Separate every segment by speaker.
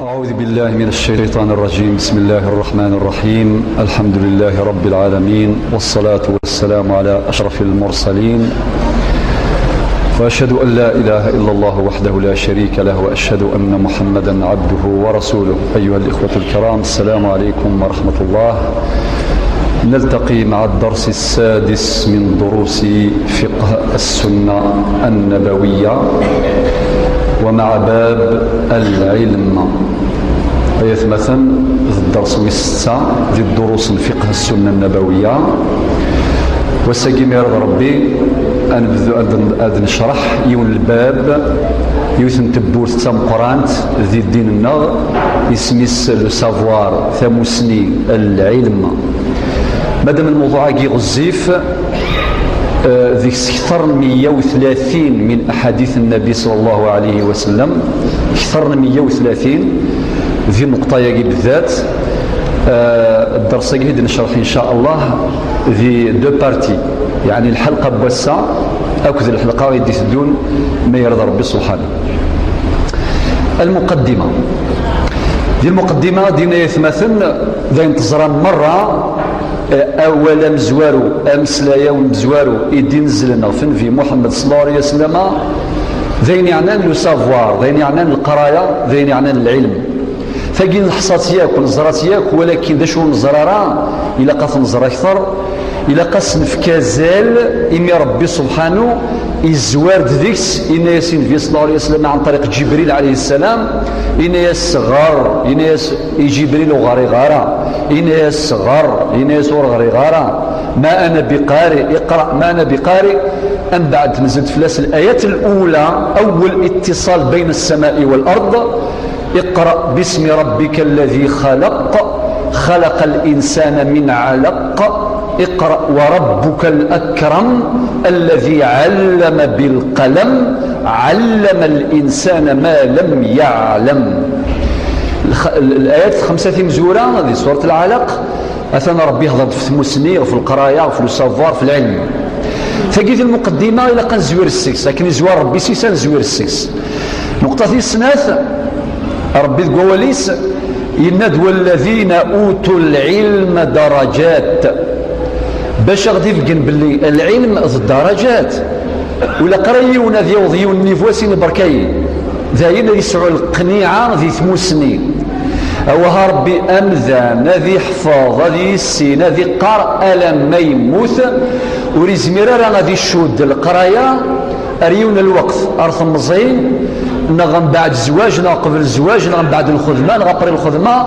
Speaker 1: أعوذ بالله من الشيطان الرجيم. بسم الله الرحمن الرحيم. الحمد لله رب العالمين، والصلاة والسلام على أشرف المرسلين، وأشهد أن لا إله إلا الله وحده لا شريك له، وأشهد أن محمدا عبده ورسوله. أيها الإخوة الكرام، السلام عليكم ورحمة الله. نلتقي مع الدرس السادس من دروس فقه السنة النبوية، ومع باب العلم. مثلا الدرس الستة ديال الدروس الفقه السنة النبوية. وساقيم يا ربي أنبدو نشرح يون الباب يوثن تبور تام قرانت ذي الدين النغ يسميس لو سافوار ثموسني العلم. مادام الموضوع كي غزيف ذيك أكثر من 130 من أحاديث النبي صلى الله عليه وسلم، أكثر من 130 ذي النقطة يجي بالذات. الدرس يجي نشرح إن شاء الله ذي دو بارتي، يعني الحلقة بوسع أكد الحلقة يدي تدون ما يرضى ربي سبحانه. المقدمة دي المقدمة دينا يثمثن ذا انتظر مرة أولا مزوارو أمس لا يوم مزوارو إدي نزلنا في محمد صلى الله عليه وسلم ذين يعنان لو سافوار، ذين يعنان القراية، ذين يعنان العلم. فقين الحصاتياك ونزراتياك، ولكن ذا شو نزرارا إلا قاس نزر أكثر، إلا قاس نفكازال إمي ربي سبحانه الزوار ذيكس إن ياسين في صلى الله عليه وسلم عن طريق جبريل عليه السلام. إن يسغر إن جبريل غاري غارا، إن يسغر إن يسور غاري غارا. ما أنا بقارئ، اقرأ ما أنا بقارئ. أم بعد نزلت فلاس الآيات الأولى، أول اتصال بين السماء والأرض. اقرأ باسم ربك الذي خلق، خلق الإنسان من علق. اقرأ وربك الأكرم الذي علم بالقلم، علم الإنسان ما لم يعلم. الآيات الخمسة مزورة هذه سورة العلق. أثنى ربي يهضر في المسني وفي القراية وفي السافوار في العلم. فقيت المقدمة إلى قن زوير السكس، لكن زوار ربي سيسان زوير السكس. نقطة السناث ربي القواليس يناد والذين أوتوا العلم درجات، باش غادي يفقن باللي العلم الدرجات. ولا قريون ذي وضيون نيفواسين بركاي ذاين يسعوا القنيعة ذي ثموسني أوها ربي أمذان ذي حفاظ ذي السين ذي قار ألم ما يموت وريزميرا غادي يشود القراية أريون الوقت أرث مزين نغم بعد الزواج قبل الزواج نغم بعد الخدمة نغبر الخدمة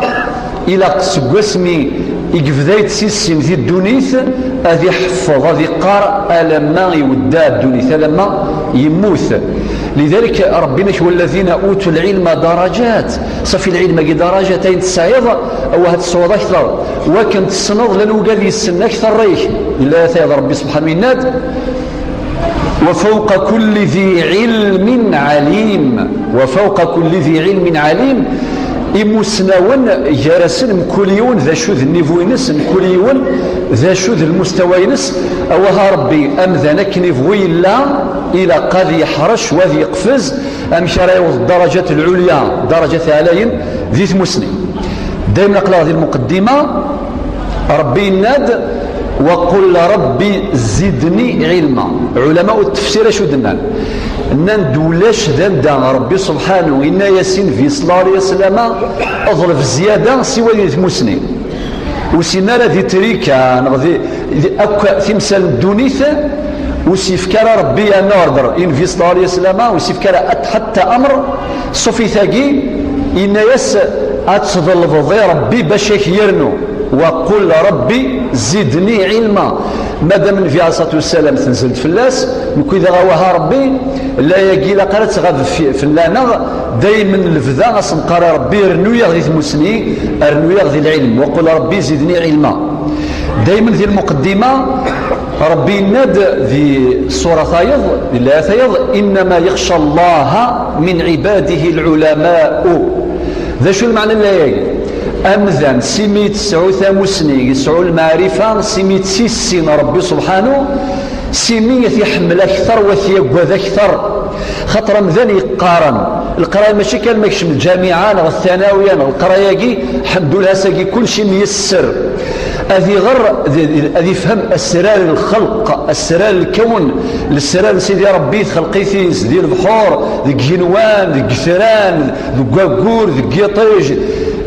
Speaker 1: إلى سقسمي يقفذايت سيسين ذي الدونيث أذي حفظ أذي قار ألما يودى الدونيث ألما يموت. لذلك ربنا والذين أوتوا العلم درجات. صفي العلم درجتين تسعيض أو هاد الصوت أكثر، وكنت السنض لنوقع ذي السن أكثر ريح إلا يثيض ربي سبحانه يناد وفوق كل ذي علم عليم. وفوق كل ذي علم عليم. إمسناون جرسن مكوليون ذا شوذ النيفوينس، مكوليون ذا شوذ المستوينس. أوها ربي أمذنك نيفوي لا إلى قد يحرش وذي يقفز أمشاري الدرجة العليا درجة علاين ذي ثمسني. دائما نقل هذه المقدمة ربي ناد وقل ربي زدني علما. علماء التفسير شو دنان نان دولاش دا ربي سبحانه إن ياسين في صلى الله عليه وسلم أظلف زيادة سوى ثمسني وسينا ذي تريكا نغذي أكا ثمسال الدونيث وسيفكار ربي أنا أردر إن في صلى الله عليه وسلم وسيفكار حتى أمر صفي ثاقي إن ياس أتصدلف ضي ربي باشيك يرنو وقل ربي زدني علما. مادام النبي عليه الصلاه والسلام تنزلت في اللاس نكون اذا غواها ربي لا يجي لا قالت غاد في اللانا دائما الفذا غنقرا ربي رنويا غادي ثمسني رنويا غادي العلم. وقل ربي زدني علما. دائما في المقدمه ربي ناد في سوره ثايض لا ثايض انما يخشى الله من عباده العلماء. ذا شو المعنى الآية؟ أمذن سميت سعو ثاموسني سعو المعرفة سميت سيسين ربي سبحانه سمية يحمل أكثر وثيقوذ أكثر. خطر مذن يقارن القرايه ماشي كان ما يكشف الجامعه ولا الثانويه ولا القرايه كي الحمد لله ساكي كل شيء ميسر. هذه غير هذه فهم اسرار الخلق، اسرار الكون، الاسرار سيدي ربي خلقيتي سيدي البحور ذيك جنوان ذيك ثران ذيك قاقور ذيك قطيج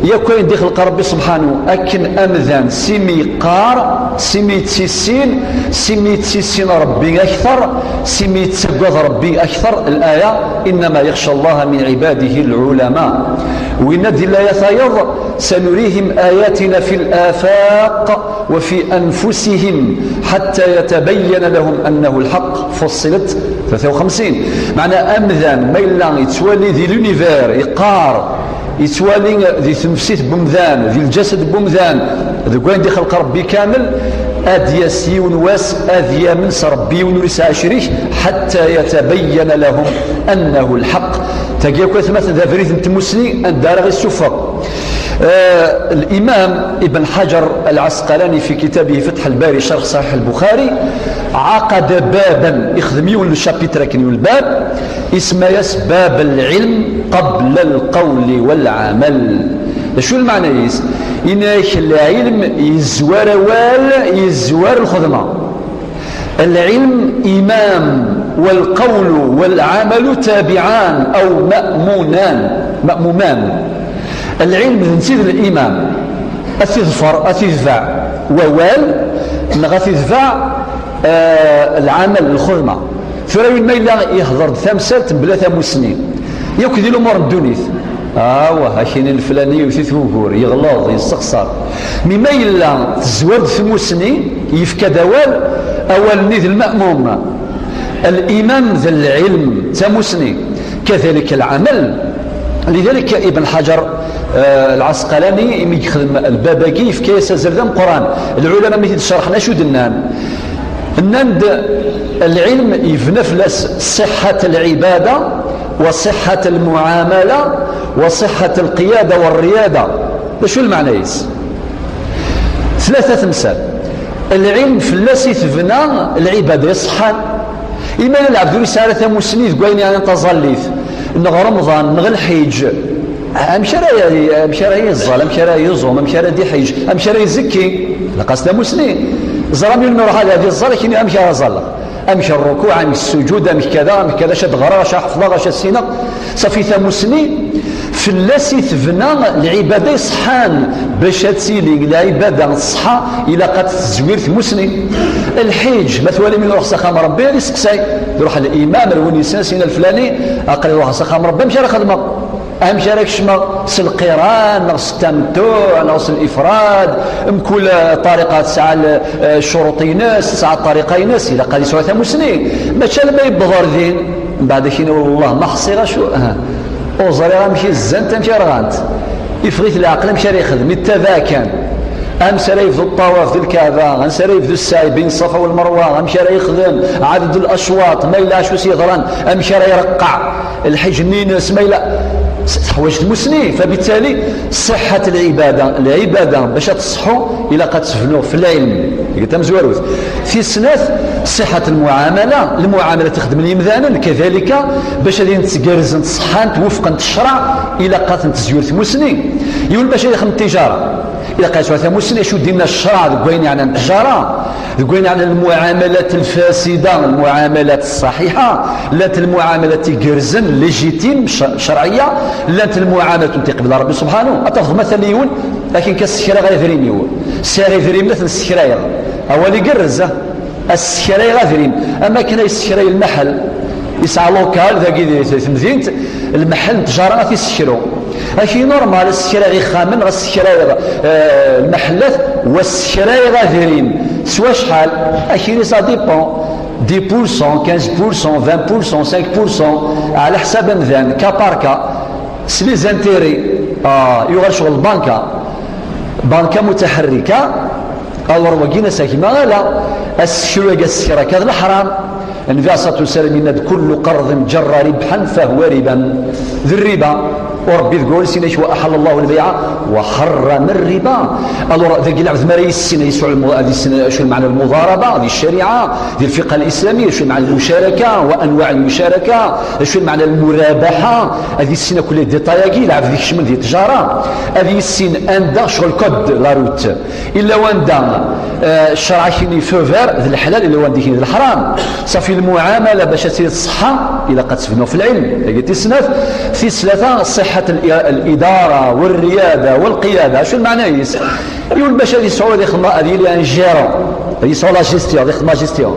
Speaker 1: يا كاين دي خلق ربي سبحانه. أكن أمذان سمي قار سمي تسيسين سمي تسيسين ربي أكثر سمي تسقط ربي أكثر. الآية إنما يخشى الله من عباده العلماء. وينادي الله يثيض سنريهم آياتنا في الآفاق وفي أنفسهم حتى يتبين لهم أنه الحق. فصلت 53. معنى أمذان ميلا يتولي ذي لونيفير يقار يتوالي ذي تنفسيت بمذان ذي الجسد بمذان ذي قوين دي خلق ربي كامل أديا سيون واس أديا منس ربي ونرس عشريك حتى يتبين لهم أنه الحق. تقيا كويث مثل ذا فريث انتمسني أن دارغ السفق. الإمام ابن حجر العسقلاني في كتابه فتح الباري شرح صحيح البخاري عقد بابا يخدميون للشابيتر كنيو الباب اسمه يس باب العلم قبل القول والعمل. شو المعنى يس؟ إنك العلم يزوار وال يزوار الخدمة. العلم إمام والقول والعمل تابعان أو مأمومان. العلم نسيد الإمام أثيظفر أثيظفع ووال نغثيظفع العمل الخدمة. فراوين ما إلا يهضر ثمسات بلا ثمسنين يوكدي الأمور الدونيث هاكين الفلاني يوثيث وقور يغلاظ يستخسر مما إلا تزورد ثمسني يفكى دوال أول نيذ المأموم الإمام ذا العلم ثمسني كذلك العمل. لذلك ابن حجر العسقلاني يخدم الباباكي في كيس زردان قرآن. العلماء مثل شرحنا شو دنان النند العلم يفنفلس صحة العبادة وصحة المعاملة وصحة القيادة والريادة. شو المعنى يس؟ ثلاثة مثال. العلم فلاس يثبنى العبادة يصحان إما العبد رسالة مسنيث قوين يعني تظليث نغ رمضان نغ الحيج أمشاري يزال أمشاري يزوم أمشاري دي حيج أمشاري يزكي لقصد مسنين زرامي المروح هذه الزال كني أمشي أزال أمشي الركوع أمشي السجود أمشي كذا شد غرا شا حفظا شا السينة صافي ثمسني فلاسي ثبنا العبادة يصحان باش تسيلي العبادة الصحة إلى قد تزوير ثمسني. الحيج مثلا من روح سخام ربي يسقسي يروح الإمام الونيسان سينا الفلاني أقل روح سخام ربي مشى خدمة أمشي راك شما القران نغس التمتع نغس الإفراد كل طريقة تسعى الشروطيناس تسعى الطريقيناس إلى قد يسوى ثمسني ماشي لما يبغر ذين من بعد كينا والله ما حصي غا شو أوزري غامشي الزن تمشي رغانت يفغيت العقل مشى يخدم التذاكن أمس راه يفذو الطواف ذي الكعبة أمس راه يفذو السعي بين الصفا والمروة أمس راه يخدم عدد الأشواط ما إلا شو سيضران أمس راه يرقع الحج نينس ما إلا حوايج المسني. فبالتالي صحة العبادة باش تصحوا إلى قد تفنوا في العلم قلت مزواروث في سناث صحة المعاملة تخدم اليمذان كذلك باش هذه نتقرز نتصحان توفقا الشرع إلى قد تزيور ثمسني يقول باش يخدم التجارة إلى قد سوى ثمسني شو دينا الشرع ذكوين عن التجارة ذكوين عن المعاملات الفاسدة المعاملات الصحيحة لا المعاملات تقرزن ليجيتيم شرعية لا المعاملة تقبل ربي سبحانه. أتفضل مثلا يقول لكن كالسكرة غيثرين يقول ساري ثرين مثل السكرة أولي قرزة السكرة غيثرين أما كنا السكرة المحل يسعى لوكال ذاكي تمدينت المحل تجارة في السكرو أشي نورمال السكرة غي خامن غا السكرة المحلات والسكرة غاثرين سوا شحال أشي لي سا ديبون 10% 15% 20% 5% على حساب مذان كاباركا سلي زانتيري يغال شغل بانكا متحركة الروكينا ساكي ما لا السكرة السكرة كذا الحرام النبي عليه الصلاة والسلام إن كل قرض جر ربحا فهو ربا. ذي الربا وربي تقول سيناش وأحل الله البيع وحرم الربا. الوغ ذاك العبد ما يسنا يسوع هذه شو معنى المضاربة، هذه الشريعة، هذه الفقه الإسلامي، شو معنى المشاركة وأنواع المشاركة، شو معنى المرابحة، هذه السنة كل ديتاياكي العبد ذيك شمل ديال التجارة، هذه السن أندا شغل كود لاروت إلا واندا الشرع كيني فوفير ذي الحلال إلا واندا كيني الحرام. صافي المعاملة باش تصير الصحة إلا قد تفنوا في العلم لقيت السنف في ثلاثة صحة الإدارة والريادة والقيادة. شو المعنى يس يقول باش يسعوا يخدم هذه اللي انجيرو يسعوا لا جيستيون يخدم جيستيون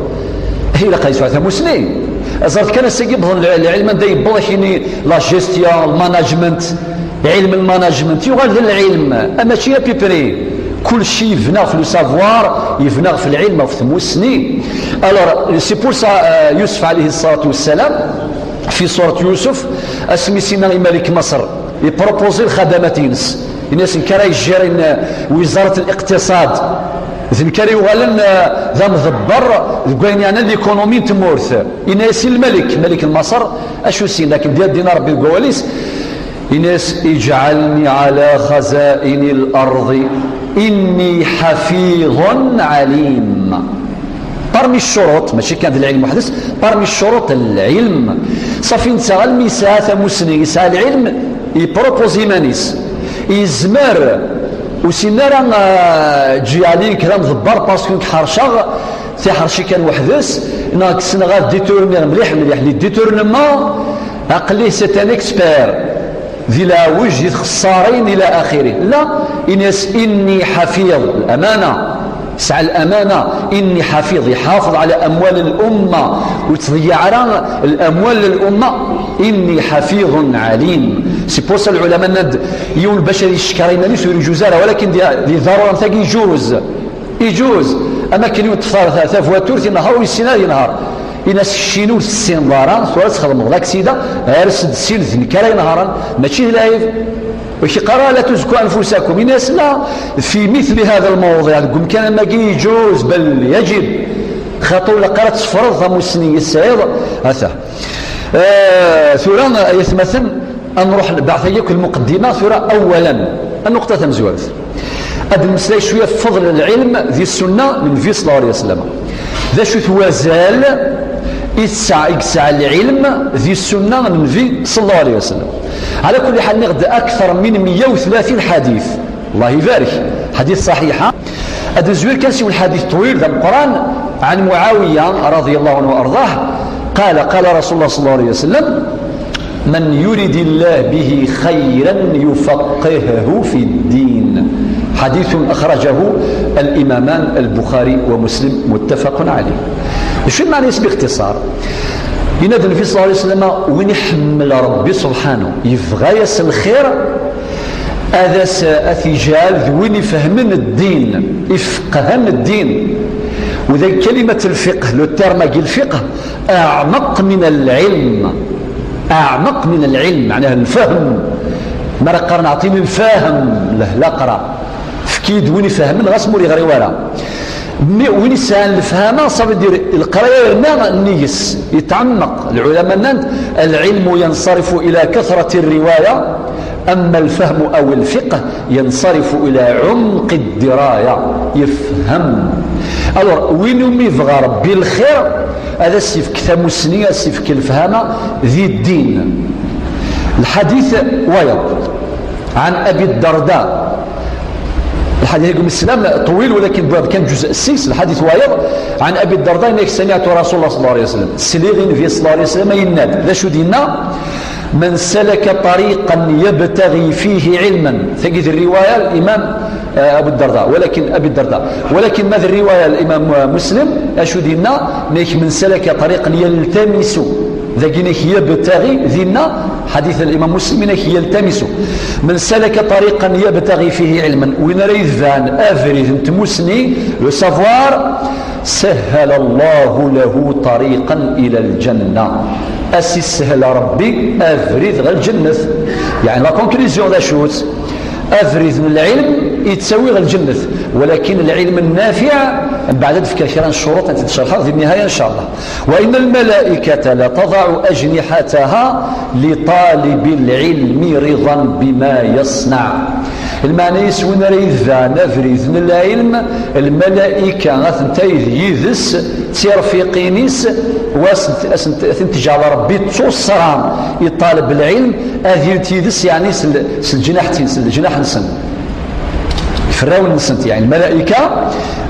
Speaker 1: هي لا قيسوا ثم مسنين صارت كان سيجيب العلم دا يبوض كيني لا جيستيون الماناجمنت علم الماناجمنت يقال ذا العلم اما شي بيبري كل شيء يفنى في لو سافوار يفنى في العلم وفي السنين. الوغ سي بور سا يوسف عليه الصلاة والسلام في سورة يوسف اسمي سينا ملك مصر يبروبوزي الخدمات ينس الناس كرا يجيرين وزارة الاقتصاد إذن كرا يغالن ذا مضبر يقولين يعني الايكونومي تمورث الناس الملك ملك مصر اشو سين لكن ديال دينار بالكواليس الناس اجعلني على خزائن الارض اني حفيظ عليم. برمي الشروط ماشي كان العلم محدث برمي الشروط العلم صافي نتا المساثة مسني يسعى العلم يبروبوزي مانيس يزمر وسينا راه جي عليه كلام ضبار باسكو حرشا تيحرشي كان وحدس ناقصنا غا ديتورني مليح لي ديتورنمون عقليه سي ان اكسبير ذي لا وجه خسارين الى اخره. لا الناس اني حفيظ الامانه سعى الأمانة إني حفيظ يحافظ على أموال الأمة وتضيع الأموال للأمة إني حفيظ عليم. سي بوصل العلماء ند يوم البشر يشكرين ليس يجوزها ولكن دي ضرورة ثاني يجوز أما كان يوم تفطر ثلاثة فواتور في نهار ويسينا ينهار إناس الشينو السين ضارا سواء تخدم غلاك سيدا أرسد السين ذنكرا نهارا ماشي لايف وشي قرا لا تزكوا انفسكم. الناس لا في مثل هذا الموضوع يقول كان ما يجوز بل يجب خاطر لقرات تفرض مسني السعيد هذا ثورة يتمثل أن نروح بعث ياك المقدمة ثورة أولا النقطة تمزوالث هذا المسألة شوية فضل العلم ذي السنة من النبي صلى الله عليه وسلم ذا شو توازال يسعى العلم ذي السنة من النبي صلى الله عليه وسلم. على كل حال نغد أكثر من 130 حديث الله يبارك حديث صحيحة. هذا الزوير كان سوى الحديث طويل ذا القرآن عن معاوية رضي الله عنه وأرضاه قال رسول الله صلى الله عليه وسلم من يريد الله به خيرا يفقهه في الدين. حديث أخرجه الإمامان البخاري ومسلم متفق عليه. شو معنى باختصار ينادي النبي صلى الله عليه وسلم وين يحمل ربي سبحانه يبغى يس الخير هذا أثجال وين يفهمن الدين يفقهن الدين. وذا كلمة الفقه لو ترمى الفقه أعمق من العلم أعمق من العلم معناها الفهم ما راه نعطيني الفاهم لا قرا فكيد وين يفهمن غاسمو لي غير ورا وين يسال الفهامه صافي يدير القرايه ما النيس يتعمق. العلماء نند العلم ينصرف الى كثره الروايه اما الفهم او الفقه ينصرف الى عمق الدرايه يفهم. الوغ وين يبغى ربي الخير هذا السيف كتاب السنيه السيف الفهامه ذي الدين. الحديث ويض عن ابي الدرداء الحديث يقول السلام طويل ولكن كان جزء السيس. الحديث وايض عن ابي الدرداء انك سمعت رسول الله صلى الله عليه وسلم سليغ في صلى الله عليه وسلم يناد ذا شو دينا من سلك طريقا يبتغي فيه علما. تجد الروايه الامام ابو الدرداء ولكن ابي الدرداء ولكن ماذا الروايه الامام مسلم اشو دينا من سلك طريقا يلتمس ذاك يبتغي ذينا حديث الإمام مسلم يلتمس من سلك طريقا يبتغي فيه علما وين ريذان أفريد تمسني لو سافوار سهل الله له طريقا إلى الجنة. أسي سهل ربي أفريد غير الجنة يعني لا كونكليزيون ذا شوت أفريد من العلم يتساوي غير الجنة ولكن العلم النافع من بعد تفكر كثيرا الشروط التي تشرحها في النهاية إن شاء الله. وإن الملائكة لتضع أجنحتها لطالب العلم رضا بما يصنع. المعنى يسون ريذا نفريذ من العلم الملائكة غثنتيذ يذس تيرفيقينيس وثنتج على ربي تصرا يطالب العلم أذير تيذس يعني الجناح نسن فراون نسنت يعني الملائكة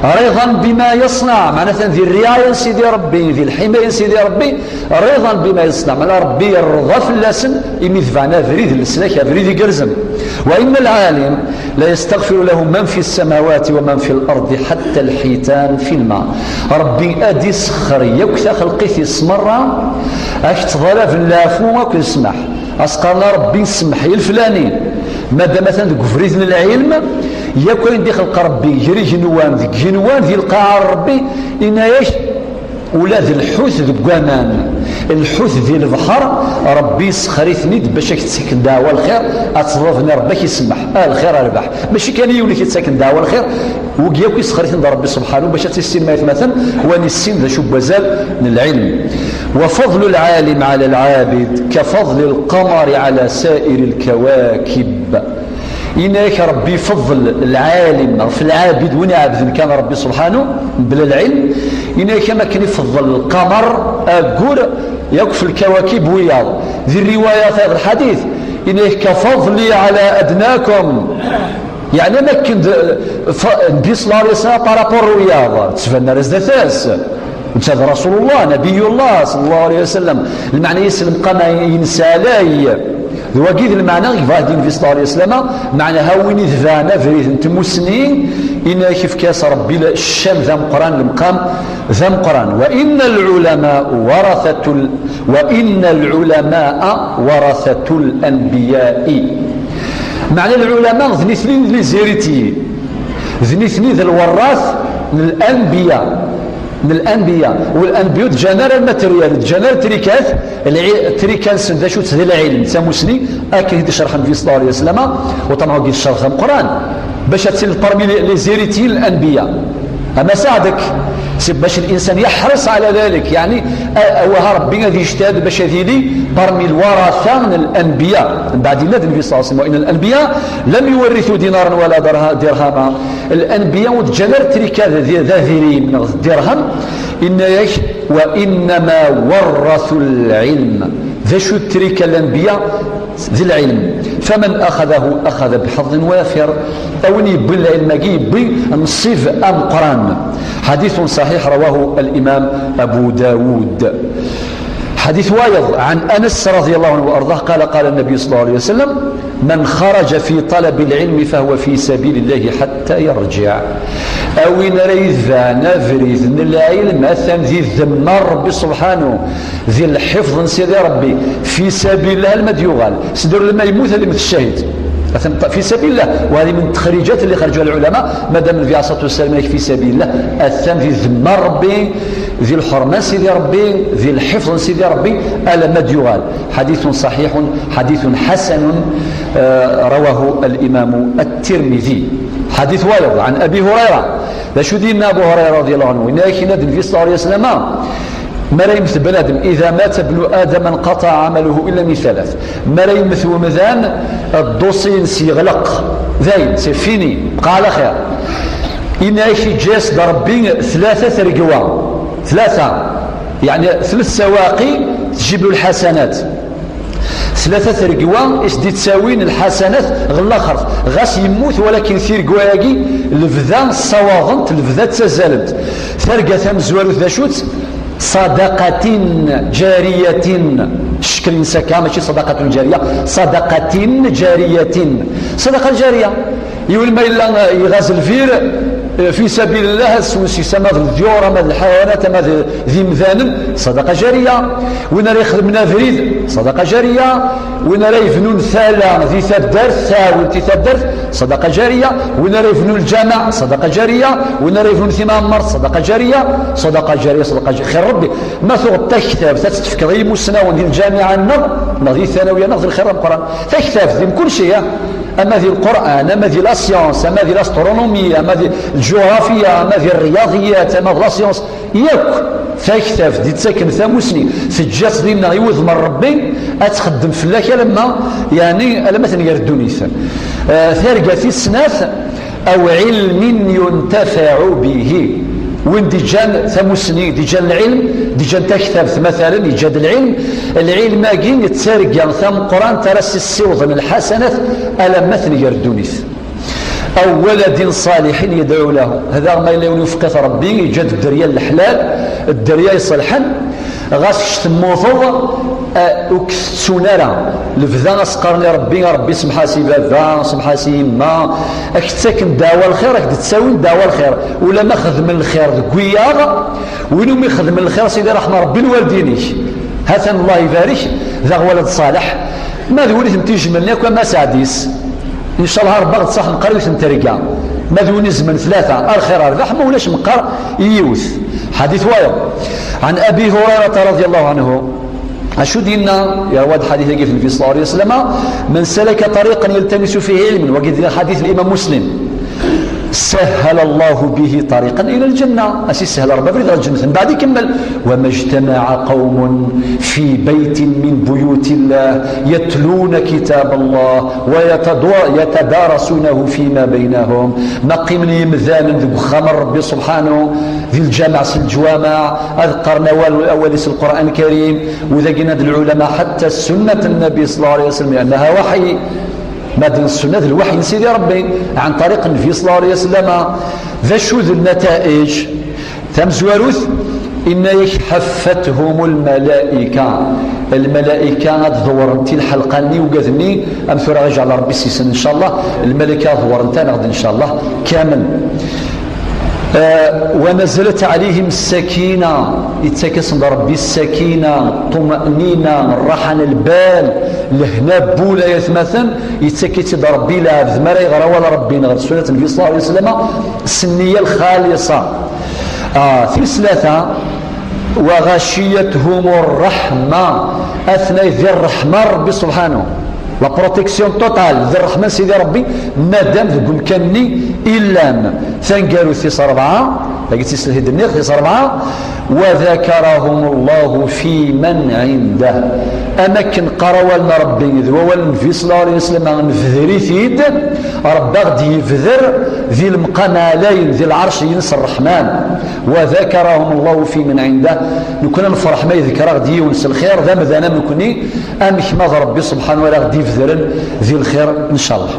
Speaker 1: رضا بما يصنع معناتها ذي الرعاية سيدي ربي ذي الحماية سيدي ربي رضا بما يصنع معنى ربي يرضى في اللسن يميثفعنا فريد السلاك فريد يقرزم. وإن العالم لا يستغفر له من في السماوات ومن في الأرض حتى الحيتان في الماء. ربي أدي سخري يكثى خلقيثي سمرة أكتظل في اللافو وكل سمح أسقرنا ربي سمح الفلاني ماذا مثلا فريد العلم يكون دي خلق ربي يجري جنوان ذي القاع ربي إن يش ولا ذي الحوث ذي قوامان الحوث ذي البحر ربي سخريثني باش تسكن دعوة الخير أتصرفني ربك يسمح الخير ربح ماشي كان يولي تسكن دعوة الخير وقياك يسخريثني ربي سبحانه باش تسين ما يتمثل ونسين ذا شو بزال من العلم. وفضل العالم على العابد كفضل القمر على سائر الكواكب. إنك ربي فضل العالم في العابد وين عابد كان ربي سبحانه بلا العلم إنك ما كان يفضل القمر أقول يكفي الكواكب وياض ذي الروايات هذا الحديث إنك كفضلي على أدناكم يعني ما كنت نبي صلى الله عليه وسلم بارابور وياض تسفلنا رزد ثاس هذا رسول الله نبي الله صلى الله عليه وسلم المعنى يسلم قنا ينسالاي وقيد المعنى يفاهدين في صلى الله عليه وسلم معنى هاوين ذفانا فريد انتم سنين إن كيف كاس ربي الشام ذا قرآن المقام ذا قرآن. وإن العلماء ورثة الأنبياء. معنى العلماء ذنثنين ذي زيرتي ذنثنين ذي الوراث من الأنبياء والأنبياء جنرال الماتريال جنرال تريكات سندا شو تهدي العلم ساموسني أكيد شرح النبي صلى الله عليه وسلم وطبعا قيل الشرح القرآن باش تصير البرمي لزيرتي الأنبياء. أما ساعدك باش الإنسان يحرص على ذلك يعني وها ربي غادي يجتهد باش يذيلي برمي الورثة من الأنبياء من بعد النبي صلى الله عليه وسلم. وإن الأنبياء لم يورثوا دينارا ولا درهما. الأنبياء وتجنر تركات ذا ذيري من الدرهم وإنما ورثوا العلم ذا شو ترك الأنبياء ذي العلم فمن أخذه أخذ بحظ وافر أوني بالعلم بالنصيف أم قرآن. حديث صحيح رواه الإمام أبو داود. حديث وايض عن أنس رضي الله عنه وأرضاه قال النبي صلى الله عليه وسلم من خرج في طلب العلم فهو في سبيل الله حتى يرجع. أو نريذ نفريذ من العلم أثم ذي الذمار ربي سبحانه ذي الحفظ سيدي ربي في سبيل الله المديوغال سدر لما يموت هذه مثل الشهيد في سبيل الله. وهذه من التخريجات اللي خرجوها العلماء ما دام النبي عليه الصلاه والسلام في سبيل الله الثم ذي الذمار ربي ذي الحرمه سيدي ربي ذي الحفظ سيدي ربي ألا مديوغال. حديث صحيح حديث حسن رواه الإمام الترمذي. حديث وايض عن أبي هريرة لشو دينا أبو هريرة رضي الله عنه إنه يكينا النبي صلى الله عليه وسلم ما لا يمثل بنادم إذا مات ابن آدم انقطع عمله إلا من ثلاث. ما لا يمثل ومذان الدوسين سيغلق ذاين سيفيني بقى على خير. إن أيشي جاس ضربين ثلاثة رقوة ثلاثة يعني ثلاث سواقي تجيب له الحسنات ثلاثة رقوة إيش دي تساوين الحسنات غلا خرف غاس يموت ولكن ثير قواقي الفذان الصواغنت الفذات تزالت ثرقة ثمزوالو ذا شوت صدقة جارية شكل سكا ماشي صدقة جارية صدقة جارية صدقة جارية يقول ما إلا يغازل فير في سبيل الله السوسي سما الديور ما الحيوانات ما ذي مذان صدقة جارية وين راه يخدم فريد صدقة جارية وين راه يفنون ثالة ذي ثبدر ثاول ثبدر صدقة جارية وين راه يفنون الجامع صدقة جارية وين راه يفنون ثمام مرض صدقة جارية صدقة جارية صدقة جارية خير ربي ما ثغطى كتاب تتفكر مسنا ودي الجامعة النظر نظي الثانوية نظر الخير القرآن تكتاب ذي كل شيء أما ذي القرآن، أما ذي لاسيونس، أما ذي لاسترونومي، أما ذي الجغرافيا، أما ذي الرياضيات، أما ذي لاسيونس، ياك تكتاف دي تسكن ثاموسني سجات دينا يوذ من ربي أتخدم فلاك لما تنقر الدنيث ثارقة السناث أو علم ينتفع به. وين ديجان ثمسني ديجان العلم ديجان تكتب مثلا يجاد العلم ماكين يتسارق ثم قرآن ترسي السوض من الحسنات ألم مثل يردونيث أو ولد صالح يدعو له. هذا ما يلون يفقه ربي يجاد الدريا الحلال الدريا يصلحن غاس تموضوا وكثونارا لفذا اسقرني ربي سمحاسي بابا سمحاسي ما اكتساكن داوى الخير راك تساوي داوى الخير ولا ما خدم الخير كوياغ وينو ما يخدم الخير سيدي رحمه ربي الوالدينيك هذا الله يبارك ذا ولد صالح ما ذولي تمتيج منك وما ساديس ان شاء الله ربي تصح نقريو تنتريكا ما ذولي زمن ثلاثه الخير اربح ما ولاش مقر يوث. حديث وايض عن ابي هريره رضي الله عنه أشو دينا يا رواد حديث في النبي صلى الله عليه وسلم من سلك طريقا يلتمس فيه علما وقد حديث الإمام مسلم سهل الله به طريقا إلى الجنة أسي سهل ربما إلى الجنة بعد كمل وما اجتمع قوم في بيت من بيوت الله يتلون كتاب الله ويتدارسونه فيما بينهم ما قيمني مذان ذو خمر ربي سبحانه ذي الجامع الجوامع أذكرنا الأول القرآن الكريم وإذا قلنا العلماء حتى سنة النبي صلى الله عليه وسلم لأنها وحي مادن السنة الوحي سيدي ربي عن طريق النبي صلى الله عليه وسلم ذا شو ذي النتائج ثم زواروث إن حفتهم الملائكة تظور انتي الحلقة لي وقذني أمثل رجع على ربي السيسن إن شاء الله الملائكة تظور انتي نغد إن شاء الله كامل. ونزلت عليهم السكينة يتسكس ربي السكينة الطمأنينة الراحة البال لهنا بولا يتمثل يتسكس ربي لا ذمرا يغرى ولا ربي نغد سنة النبي صلى الله عليه وسلم السنية الخالصة في ثلاثة وغشيتهم الرحمة أثناء ذي الرحمة ربي سبحانه لا بروتيكسيون توتال ذي الرحمن سيدي ربي مادام ذو مكاني إلا ثنقالوا ثيص ربعة لقيت تسلهي الدنيا ثيص ربعة وذكرهم الله في من عنده أماكن قروالنا ربي ذوال في صلى الله عليه وسلم نفذري ثيد ربي غدي يفذر ذي المقامالين ذي العرش ينسى الرحمن وذكرهم الله في من عنده نكون نفرح ما يذكر غدي يونس الخير ذا مذانا نكوني أمحمد ربي سبحانه وتعالى غدي يفذر ذي الخير إن شاء الله.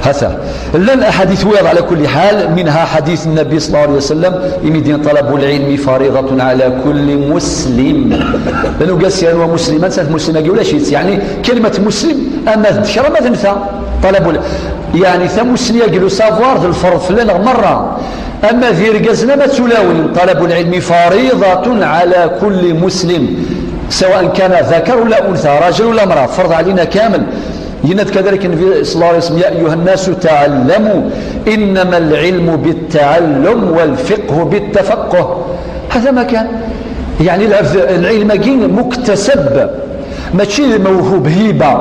Speaker 1: هذا لا الأحاديث ويض على كل حال منها حديث النبي صلى الله عليه وسلم إمدين طلب العلم فريضة على كل مسلم لأنه قال سيان ومسلما سنة مسلمة ولا شيء يعني كلمة مسلم أما ذكر ما تنسى طلب يعني ثمسني يقولوا سافوار ذي الفرض فلان مرة أما ذي رقزنا ما تلاوي طلب العلم فريضة على كل مسلم سواء كان ذكر ولا أنثى راجل ولا امرأة فرض علينا كامل. يند كذلك النبي صلى الله عليه وسلم يا أيها الناس تعلموا إنما العلم بالتعلم والفقه بالتفقه. هذا ما كان يعني العلم مكتسب ماشي موهوب هيبة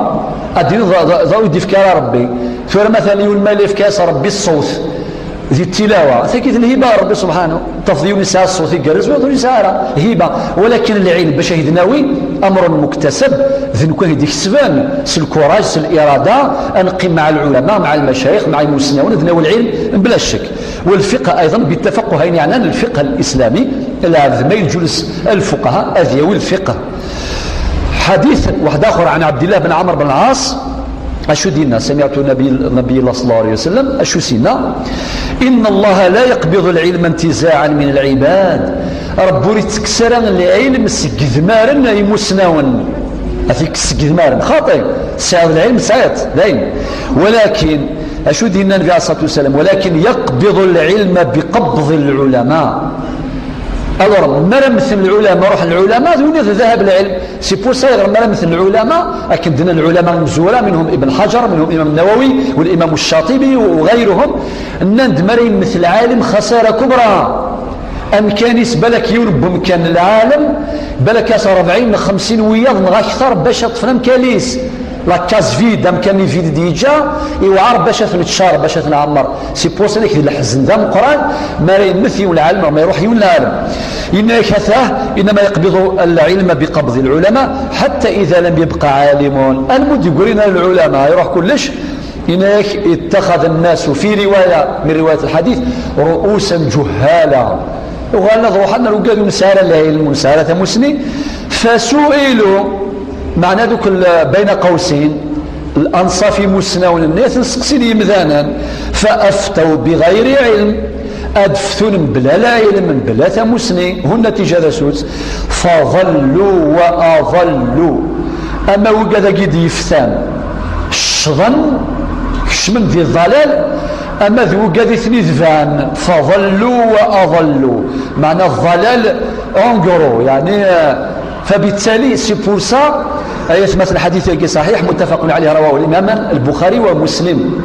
Speaker 1: أدين ضوء دفكار ربي ثم مثلا يقول مالي فكاس ربي الصوت ذي التلاوة ثكيت الهبة ربي سبحانه تفضيل نساء الصوت يقرز ويضو نساء هبة ولكن العلم باش يدناوي أمر مكتسب ذي نكون هديك السبان سالكوراج سالإرادة أنقم مع العلماء مع المشايخ مع المسنون ذناو العلم بلا شك. والفقه أيضا بالتفقه يعني الفقه الإسلامي ما يجلس الفقهاء أذيوي الفقه. حديث واحد آخر عن عبد الله بن عمرو بن العاص أشو دينا سمعت النبي الله صلى الله عليه وسلم أشو سينا إن الله لا يقبض العلم انتزاعا من العباد ربوري تكسرا العلم سكذمارا يمسناون أثيك سكذمارا خاطئ سعد العلم سعيد دايم ولكن أشو دينا النبي عليه الصلاة والسلام ولكن يقبض العلم بقبض العلماء. ألور مرة مثل العلماء روح العلماء ذوني ذهب العلم سي بور سايغ مرة مثل العلماء لكن دنا العلماء المزورة منهم ابن حجر منهم الإمام النووي والإمام الشاطبي وغيرهم نند مرين مثل عالم خسارة كبرى أم كان يسبلك يونب بمكان العالم بلك 40 50 وياض نغا أكثر باش طفنا مكاليس لا كاز فيد كان فيد ديجا يوعر باش نتشار باش نعمر سي بوس لك الحزن ذا القران ما يمثل العلم ما يروح يولى العلم إن كثاه إنما يقبض العلم بقبض العلماء حتى إذا لم يبقى عالم المد يقولون العلماء يروح كلش إنك اتخذ الناس في رواية من رواية الحديث رؤوسا جهالا وقال نظروا حنا لقادوا نسارة العلم ونسارة مسني فسئلوا معنى ذوك بين قوسين الأنصاف مسنون الناس نسقسين يمذانا فأفتوا بغير علم أدفتون بلا لا علم بلا تمسني هو النتيجة رسوت فظلوا وأظلوا أما وقذا قد يفتان الشظن كشمن ذي الضلال أما ذو قد ذفان فظلوا وأظلوا معنى الضلال انقروا يعني فبالتالي سي بور سا يثبت الحديث صحيح متفق عليه رواه الإمام البخاري ومسلم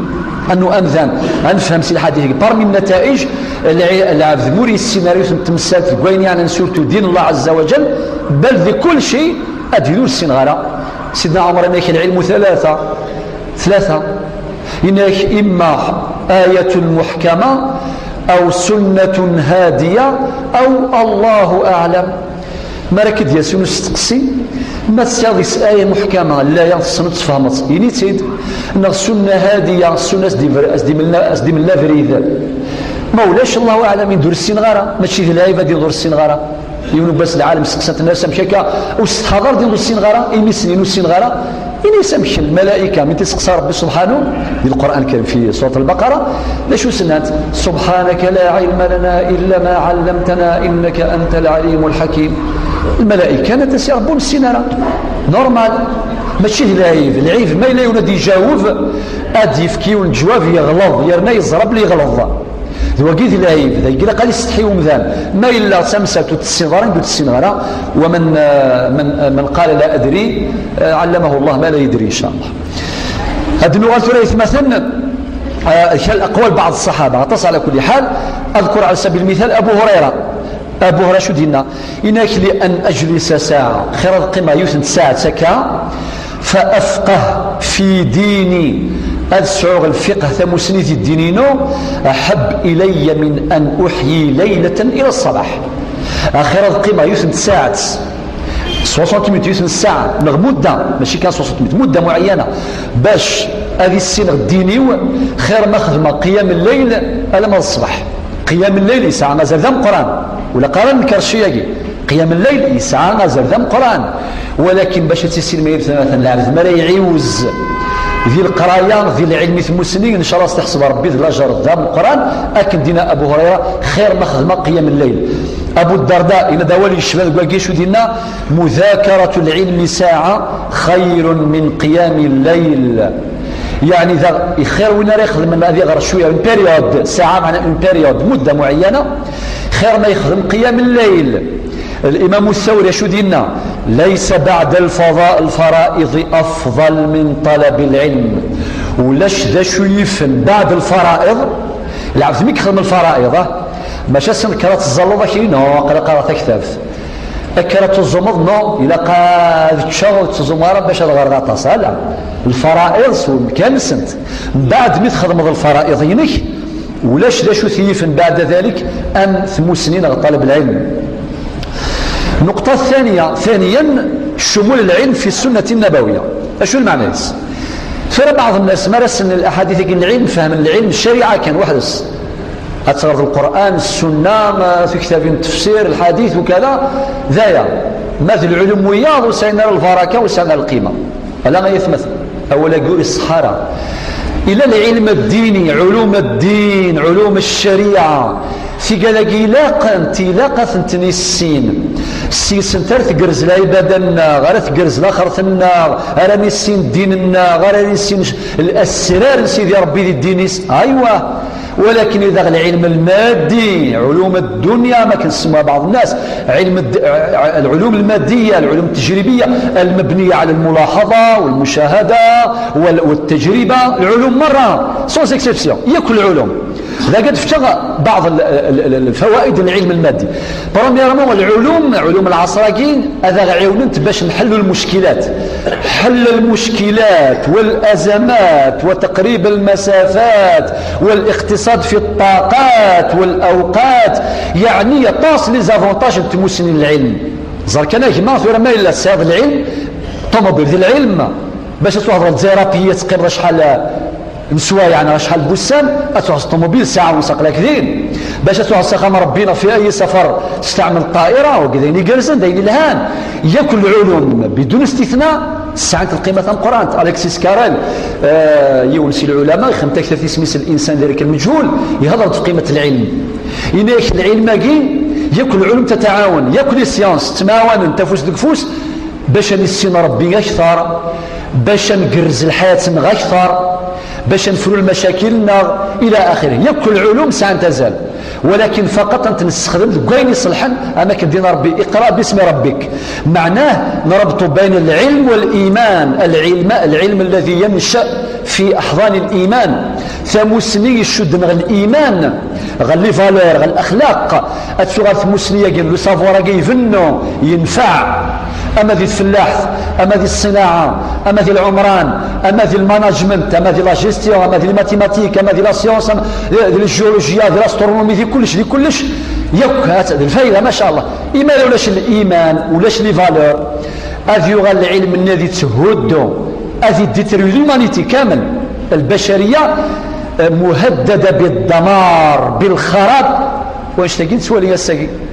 Speaker 1: أنه أمذان أنفهم سي الحديث برمي النتائج العبد موري السيناريو تمثال تقوين يعني نسورتو دين الله عز وجل بل ذي كل شيء أدينو السنغرة سيدنا عمر إنك العلم ثلاثة إنك إما آية محكمة أو سنة هادية أو الله أعلم ما راك ياسون استقسي ما تسياديس آية محكمة لا ينصنت فهمت يعني تيد أن السنة هادية السنة أسدي من لا فريد مولاش الله أعلم يدور السنغارة ماشي في العيبة دي دور السنغارة يونو بس العالم سقسات الناس مشاكا واستحضر دي دور السنغارة يمسنين السنغارة إني سمح الملائكة من تسقسى ربي سبحانه في القرآن كان في سورة البقرة لشو سنات سبحانك لا علم لنا إلا ما علمتنا إنك أنت العليم الحكيم الملائكة نتسيربون السنارة نورمال ماشي العيف ما إلا يونادي يجاوب أدي يفكي والجواب يغلظ يرنا يزرب لي يغلظ وقيد العيب ذا يقول قال يستحي ومذان ما إلا سمسة السنغرة ومن من قال لا أدري علمه الله ما لا يدري إن شاء الله. هذه النقطة ثلاث مثلا أقوال بعض الصحابة تصل على كل حال أذكر على سبيل المثال أبو هريرة شو دينا إنك لأن أجلس ساعة خير القمة يوثن ساعة سكا فأفقه في ديني أسعر الفقه ثمسنيت الدينينو أحب إلي من أن أحيي ليلة إلى الصباح آخر القمة يوثن ساعة 60 متر يوثن الساعة مدة ماشي كان 60 متر مدة معينة باش هذه السنة الديني خير ما خدمة قيام الليل ألا ما الصباح قيام الليل يسعى مازال ذم قرآن ولا قرآن الكرشية قيام الليل يسعى مازال ذم قرآن ولكن باش تسير ما مثلا العبد ما لا يعيوز ذي القرايا ذي العلم المسنين ان شاء الله استحسب ربي ذي الاجر ذا القران اكن دينا ابو هريره خير ما خدمه قيام الليل ابو الدرداء ان داولي الشباب قال دينا مذاكره العلم ساعه خير من قيام الليل يعني ذا خير وين راه يخدم من هذه غير شويه من بيريود ساعه معناها من بيريود مده معينه خير ما يخدم قيام الليل. الإمام الثوري شو دينا ليس بعد الفرائض أفضل من طلب العلم ولاش ذا شو يفن بعد الفرائض العبد ميك خدم الفرائض ماشي سنكرات الزلطة كي نو قرأت كتاب أكرت الزمض نو إلا قاد تشغل تزمارة باش الغرغة تصل الفرائض كان سنت بعد ميت خدم الفرائض ينك ولاش ذا شو ثيفن بعد ذلك أن 8 سنين طلب العلم. النقطة ثانيا شمول العلم في السنة النبوية. شو المعنى هذا؟ ترى بعض الناس مارس الأحاديث العلم فهم العلم الشريعة كان وحدس أتصغر القرآن السنة ما في كتاب التفسير الحديث وكذا ذايا مثل العلوم وياض وسينا البركة وسينا القيمة ألا ما يثمث أولا يقول الصحارى إلى العلم الديني علوم الدين علوم الشريعة في قالك تلاقى ثنتني السين سنتر تقرز لا عبادنا غير تقرز لا خرثنا غير السين ديننا غير السين الأسرار سيدي ربي ذي الدين أيوة ولكن إذا العلم المادي علوم الدنيا ما كنسموها بعض الناس العلوم المادية العلوم التجريبية المبنية على الملاحظة والمشاهدة والتجربة العلوم مرة سونس اكسبسيون هي كل العلوم إذا قد افتغى بعض الفوائد العلم المادي برميرمون العلوم العصراكين هذا عيونت باش نحلوا المشكلات حل المشكلات والأزمات وتقريب المسافات والاقتصاد في الطاقات والأوقات، يعني يطاس لي زافونتاج تمسني العلم زرك انا كما في ما الا ساد العلم طوموبيل ديال العلم باش تهضر زيرابيه تقرا شحال نسوا يعني شحال بوسان اتوصل الطوموبيل ساعه ونص كذين باش توصل ربنا في اي سفر تستعمل الطائره وكذا جالسين داين الهان ياكل العلوم بدون استثناء ساعه القيمه القران. الكسيس كارل يونسي العلماء خمتك 30 سميس الانسان ذلك المجهول يهضر في قيمه العلم يناك العلم ياكل العلوم تتعاون ياكل السيانس تماون تفوس دكفوس باش نسين ربي اكثر باش نقرز الحياه اكثر باش نفروا المشاكلنا الى اخره. ياكل العلوم ساعه تزال ولكن فقط انت نستخدم كاين يصلحن اما كدينا ربي اقرا باسم ربك معناه نربط بين العلم والايمان. العلم الذي ينشا في احضان الايمان ثمسني يشد غ الايمان غ لي فالور غ الاخلاق اتسوغ ثمسنيه كاين لو سافوار كيفنو ينفع اما ذي الفلاح اما ذي الصناعه اما ذي العمران اما ذي الماناجمنت اما ذي لا جيستيون اما ذي الماتيماتيك اما ذي لا سيونس ذي الجيولوجيا ذي الاسترونومي ذي كلش ياك هذه الفايده ما شاء الله. اما ولاش الايمان ولاش لي فالور هذي يغال العلم الذي تهدو هذه ديتروي لومانيتي كامل البشريه مهدده بالدمار بالخراب. واش تاكين سوالي يا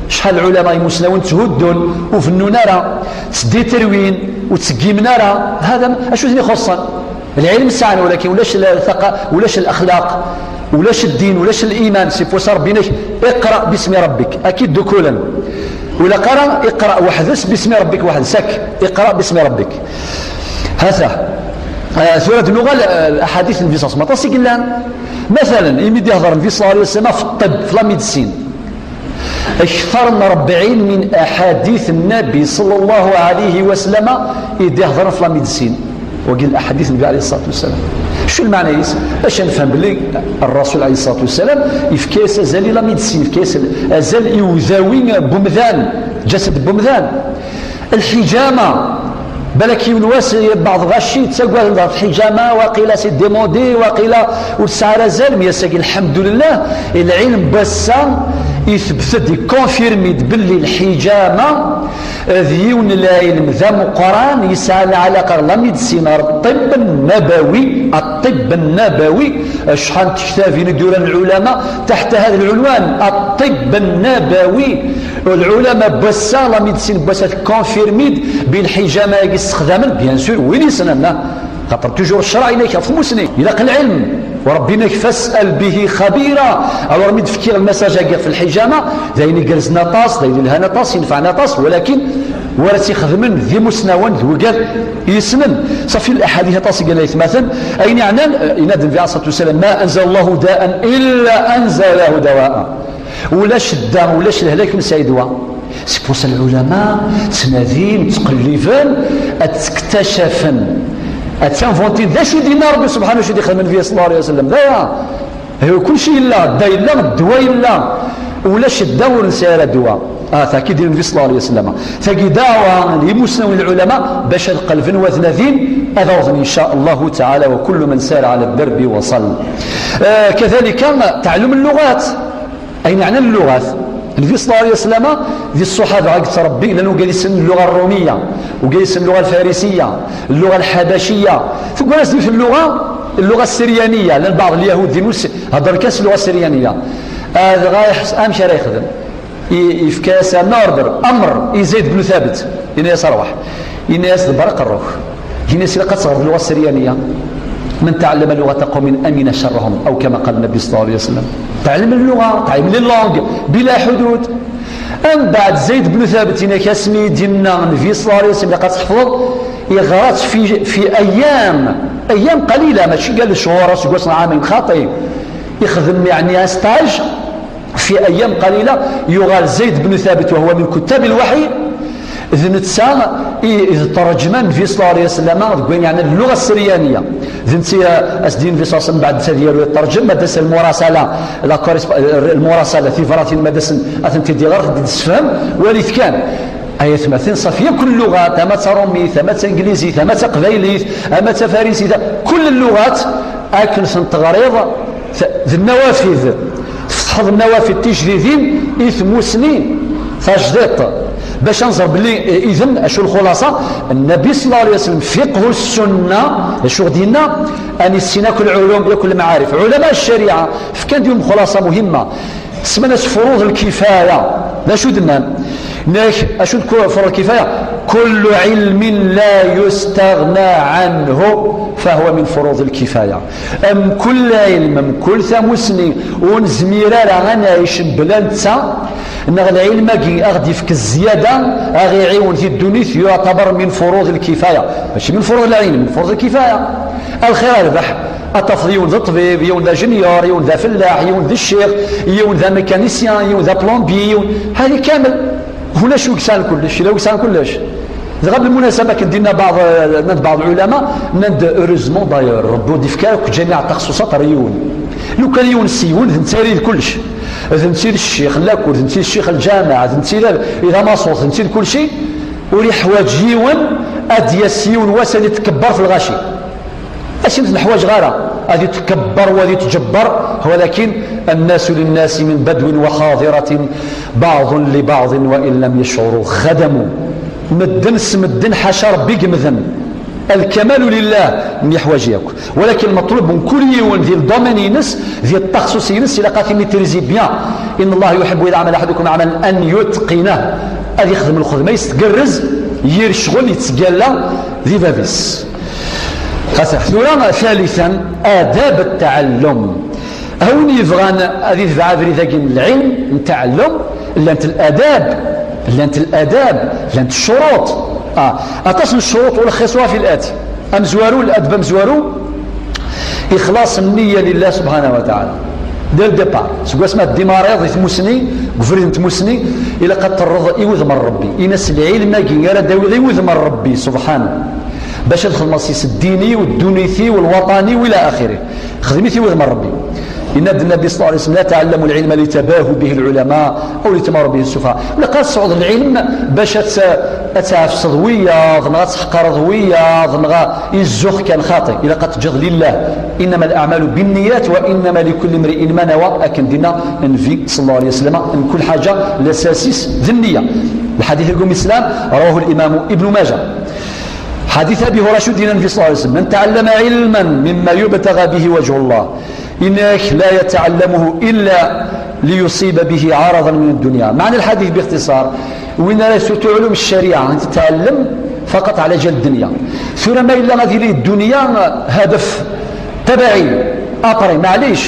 Speaker 1: شحال العلماء المسلمون تهدون وفنون نرى تسدي تروين وتسقيم نرى هذا اشو ثاني خصا العلم ساعنا ولكن ولاش الثقه ولاش الاخلاق ولاش الدين ولاش الايمان سي فوس ربنا اقرا باسم ربك اكيد دخولا ولا اقرا وحدث باسم ربك واحد سك اقرا باسم ربك هذا سورة اللغة الأحاديث النبي صلى الله عليه وسلم قلنا مثلا يمد يهضر النبي صلى الله عليه وسلم في الطب في لاميدسين أكثر من 40 من أحاديث النبي صلى الله عليه وسلم يدي يهضر في لاميدسين وقال أحاديث النبي عليه الصلاة والسلام. شو المعنى يس باش نفهم بلي الرسول عليه الصلاة والسلام يفكيس أزالي لاميدسين يفكيس أزال يوزاوي بمذان جسد بمذان الحجامة بالك يونواس بعض غشي تسقوا الحجامه وقيل سي ديمودي وقيل والسعر زال يسقي الحمد لله العلم بس يثبت كونفيرميد باللي الحجامه ذيون العلم ذا مقران يسال على قرلا ميدسين الطب النبوي شحال تشتافين دوران العلماء تحت هذا العنوان الطب النبوي العلماء بس لا ميدسين بس كونفيرميد بالحجامه يستخدمن بيان سور وين يسننا خاطر توجور الشرع اليك في مسني الى العلم وربنا فاسال به خبيرا او رمي تفكير المساجه في الحجامه زين جلس نطاس زين لها نطاس ينفع نطاس ولكن ورث يخدمن ذي مسنون ذوقال يسمن صافي الاحاديث طاس قال مثلا اين يعني ينادي النبي عليه الصلاه والسلام ما انزل الله داء الا انزله دواء ولا شده ولا الهلاك من سيدوا سيبوس العلماء تنادين تقلفن تكتشفن اتنفونتين ذا شو دينا ربي سبحانه شو دخل من النبي صلى الله عليه وسلم ذا هو كل شيء لا داي لا الدواء لا ولا شده ونسير الدواء تاكيد النبي صلى الله عليه وسلم ثقي دعوه لمسلمين العلماء باش القلب وثلاثين اذرض ان شاء الله تعالى وكل من سار على الدرب وصل. كذلك تعلم اللغات اين معنى اللغات النبي صلى الله عليه وسلم ذي الصحابه قد تربي لانه قال يسن اللغه الروميه وقال يسن اللغه الفارسيه اللغه الحبشيه ثم ناس في اللغه السريانيه لان بعض اليهود ذي هضر كاس اللغه السريانيه هذا غايح امشي راه يخدم يفكاس نوردر امر يزيد بن ثابت الناس روح الناس برق الروح الناس اللي قد صغر اللغه السريانيه من تعلم اللغه قوم امن شرهم او كما قال النبي صلى الله عليه وسلم تعلم اللغه تعلم اللغه بلا حدود. ام بعد زيد بن ثابت كاسمي ديالنا النبي صلى الله عليه وسلم قد تحفظ يغرات في ايام قليله ماشي قال شهور سكوس عامين خاطي يخدم يعني ستاج في ايام قليله يغال زيد بن ثابت وهو من كتاب الوحي إذ نتسا إذ ترجمان في صلى الله عليه وسلم يعني اللغة السريانية ذنتي أسدين في صلى الله عليه وسلم بعد تدير الترجم مدرسة المراسلة في فرات المدرسة أثنتي دي غير تفهم وليت كان آية مثلا صافية كل اللغات، أما رومي أما إنجليزي أما قبايلي أما فارسي، كل اللغات أكل تغريض ذي النوافذ تفتح النوافذ تجريدين إثم سنين فاجدط باش نظهر بلي إذن أشو الخلاصة النبي صلى الله عليه وسلم فقه السنة شو دينا أن يسينا كل علوم كل المعارف علماء الشريعة فكان ديهم خلاصة مهمة اسمنا فروض الكفاية لا شو دنا أشو فروض الكفاية كل علم لا يستغنى عنه فهو من فروض الكفاية أم كل علم أم كل ثمسني ونزميرا غنعيش بلانتا إن العلم أغدي فيك الزيادة أغي عيون في الدنيا يعتبر من فروض الكفاية ماشي من فروض العلم من فروض الكفاية الخير الربح التفضيل يون ذا طبيب يون ذا جنيور يون ذا فلاح يون ذا الشيخ يون ذا ميكانيسيان يون ذا بلومبي هذه كامل هنا شو يكسان كلش لا يكسان كلش غير بالمناسبه كدينا بعض العلماء نند اوريزمون داير ربو ديفكاك جميع التخصصات ريون لو كان يون سيون ذنتاري كلش ذنتي الشيخ لاكور ذنتي الشيخ الجامع ذنتي اذا ما صوت ذنتي كل شيء ولي حوايج يون ادياسيون واسد يتكبر في الغاشي اش مثل الحوايج غاره هذه تكبر وهذه تجبر ولكن الناس للناس من بدو وحاضرة بعض لبعض وإن لم يشعروا خدموا مدن حاشا ربي قمذن الكمال لله من حواجيك ولكن المطلوب من كل يوم ذي الضمن ينس ذي التخصص ينس إلى قاتل مترزي بيان إن الله يحب إذا عمل أحدكم عملا أن يتقنه أذي يخدم الخدمة يستقرز يرشغل يتسقل ذي بابس ثالثا آداب التعلم هون يبغان هذه فعابري ذاك العلم التعلم لانت الاداب لانت الشروط اتصل الشروط والخصوة في الاتي امزوارو الادب امزوارو اخلاص النية لله سبحانه وتعالى دير ديبار سكوا اسمها الديماريض يتمسني قفرين تمسني الى قد ترضى يوذم ربي ينس العلم كي داوي يوذم ربي سبحانه باش الخماسيس الديني والدنيثي والوطني والى اخره خدمتي وذم ربي إن النبي صلى الله عليه وسلم لا تعلموا العلم لتباهوا به العلماء أو لتماروا به السفهاء لقد صعود العلم باش أتعرف صدوية ضمغا تحقر ضوية ضمغا الزخ كان خاطئ إلا قد تجغ لله إنما الأعمال بالنيات وإنما لكل امرئ ما نوى أكن دينا النبي صلى الله عليه وسلم إن كل حاجة الأساسيس ذي النية الحديث يقول الإسلام رواه الإمام ابن ماجه حديث أبي هريرة دين النبي صلى الله عليه وسلم من تعلم علما مما يبتغى به وجه الله إنك لا يتعلمه إلا ليصيب به عرضا من الدنيا معنى الحديث باختصار وين لا تعلم الشريعة أنت تتعلم فقط على جال الدنيا ثم ما إلا غادي لي الدنيا هدف تبعي أطري معليش